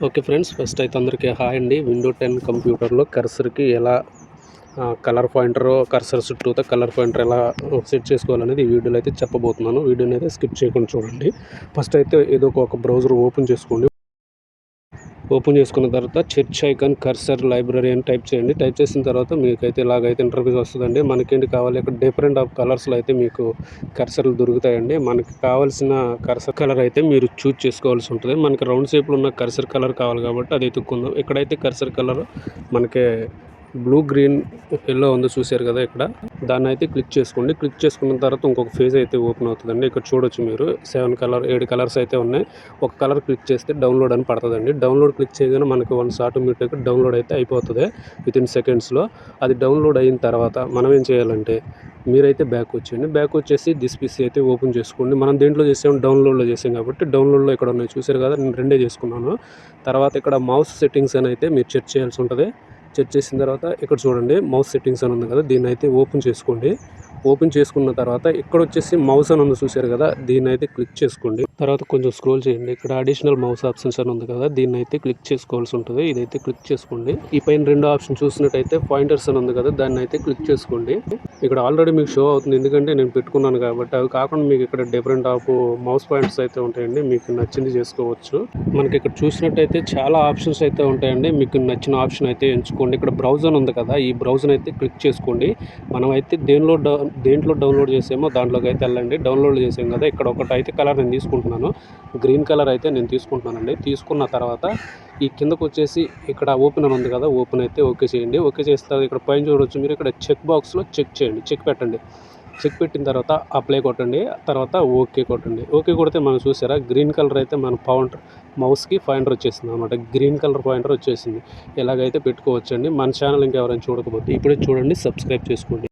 Okay friends, first అయితే అందరికీ hi అండి. విండో 10 కంప్యూటర్లో కర్సర్కి ఎలా కలర్ పాయింటర్ కర్సర్ చుట్టూతో కలర్ పాయింటర్ ఎలా సెట్ చేసుకోవాలనేది ఈ వీడియోలో అయితే చెప్పబోతున్నాను. వీడియోని అయితే స్కిప్ చేయకుండా చూడండి. ఫస్ట్ అయితే ఏదో ఒక బ్రౌజర్ ఓపెన్ చేసుకోండి. ఓపెన్ చేసుకున్న తర్వాత సెర్చ్ ఐకాన్ కర్సర్ లైబ్రరీ అని టైప్ చేయండి. టైప్ చేసిన తర్వాత మీకైతే ఇలాగైతే ఇంటర్ఫేస్ వస్తుందండి. మనకేంటి కావాలి, ఇక్కడ డిఫరెంట్ ఆఫ్ కలర్స్లో అయితే మీకు కర్సర్లు దొరుకుతాయండి. మనకి కావాల్సిన కర్సర్ కలర్ అయితే మీరు చూజ్ చేసుకోవాల్సి ఉంటుంది. మనకి రౌండ్ షేప్లో ఉన్న కర్సర్ కలర్ కావాలి కాబట్టి అది ఎత్తుక్కుందాం. ఇక్కడైతే కర్సర్ కలర్ మనకి బ్లూ, గ్రీన్, ఎల్లో ఉందో చూశారు కదా. ఇక్కడ దాన్ని అయితే క్లిక్ చేసుకోండి. క్లిక్ చేసుకున్న తర్వాత ఇంకొక పేజ్ అయితే ఓపెన్ అవుతుందండి. ఇక్కడ చూడొచ్చు మీరు 7 కలర్స్ అయితే ఉన్నాయి. ఒక కలర్ క్లిక్ చేస్తే డౌన్లోడ్ అని పడుతుందండి. డౌన్లోడ్ క్లిక్ చేయగానే మనకి వన్స్ ఆటోమేటిక్గా డౌన్లోడ్ అయితే అయిపోతుంది వితిన్ సెకండ్స్లో. అది డౌన్లోడ్ అయిన తర్వాత మనం ఏం చేయాలంటే, మీరైతే బ్యాక్ వచ్చేయండి. బ్యాక్ వచ్చేసి దిస్ పీసీ అయితే ఓపెన్ చేసుకోండి. మనం దేంట్లో చేసాం, డౌన్లోడ్లో చేసాం కాబట్టి డౌన్లోడ్లో ఇక్కడ ఉన్నాయి చూశారు కదా. నేను రెండే చేసుకున్నాను. తర్వాత ఇక్కడ మౌస్ సెట్టింగ్స్ అని అయితే మీరు చెక్ చేయాల్సి ఉంటుంది. చెక్ చేసిన తర్వాత ఇక్కడ చూడండి మౌస్ సెట్టింగ్స్ అని ఉంది కదా, దీన్ని అయితే ఓపెన్ చేసుకోండి. ఓపెన్ చేసుకున్న తర్వాత ఇక్కడ వచ్చేసి మౌస్ అని ఉంది చూశారు కదా, దీన్ని అయితే క్లిక్ చేసుకోండి. తర్వాత కొంచెం స్క్రోల్ చేయండి. ఇక్కడ అడిషనల్ మౌస్ ఆప్షన్స్ అని ఉంది కదా, దీన్ని అయితే క్లిక్ చేసుకోవాల్సి ఉంటుంది. ఇదైతే క్లిక్ చేసుకోండి. ఈ పైన రెండో ఆప్షన్ చూసినట్టయితే పాయింటర్స్ అని ఉంది కదా, దాన్ని అయితే క్లిక్ చేసుకోండి. ఇక్కడ ఆల్రెడీ మీకు షో అవుతుంది ఎందుకంటే నేను పెట్టుకున్నాను కాబట్టి. అవి కాకుండా మీకు ఇక్కడ డిఫరెంట్ ఆఫ్ మౌస్ పాయింట్స్ అయితే ఉంటాయండి. మీకు నచ్చింది చేసుకోవచ్చు. మనకి ఇక్కడ చూసినట్టయితే చాలా ఆప్షన్స్ అయితే ఉంటాయండి. మీకు నచ్చిన ఆప్షన్ అయితే ఎంచుకోండి. ఇక్కడ బ్రౌజర్ ఉంది కదా, ఈ బ్రౌజర్ అయితే క్లిక్ చేసుకోండి. మనం అయితే దేంట్లో డౌన్లోడ్ చేసామో దాంట్లోకి అయితే వెళ్ళండి. డౌన్లోడ్ చేసాం కదా, ఇక్కడ ఒకటి అయితే కలర్ నేను తీసుకుంటున్నాను. గ్రీన్ కలర్ అయితే నేను తీసుకుంటున్నానండి. తీసుకున్న తర్వాత ఈ కిందకు వచ్చేసి ఇక్కడ ఓపెన్ అని ఉంది కదా, ఓపెన్ అయితే ఓకే చేయండి. ఓకే చేస్తే ఇక్కడ పైన చూడవచ్చు మీరు, ఇక్కడ చెక్ బాక్స్లో చెక్ చేయండి, చెక్ పెట్టండి. చెక్ పెట్టిన తర్వాత అప్లై కొట్టండి. తర్వాత ఓకే కొట్టండి. ఓకే కొడితే మనం చూసారా గ్రీన్ కలర్ అయితే మన మౌస్కి పాయింటర్ వచ్చేసింది అనమాట. గ్రీన్ కలర్ పాయింటర్ వచ్చేసింది. ఇలాగైతే పెట్టుకోవచ్చండి. మన ఛానల్ ఇంకెవరైనా చూడకపోతే ఇప్పుడే చూడండి, సబ్స్క్రైబ్ చేసుకోండి.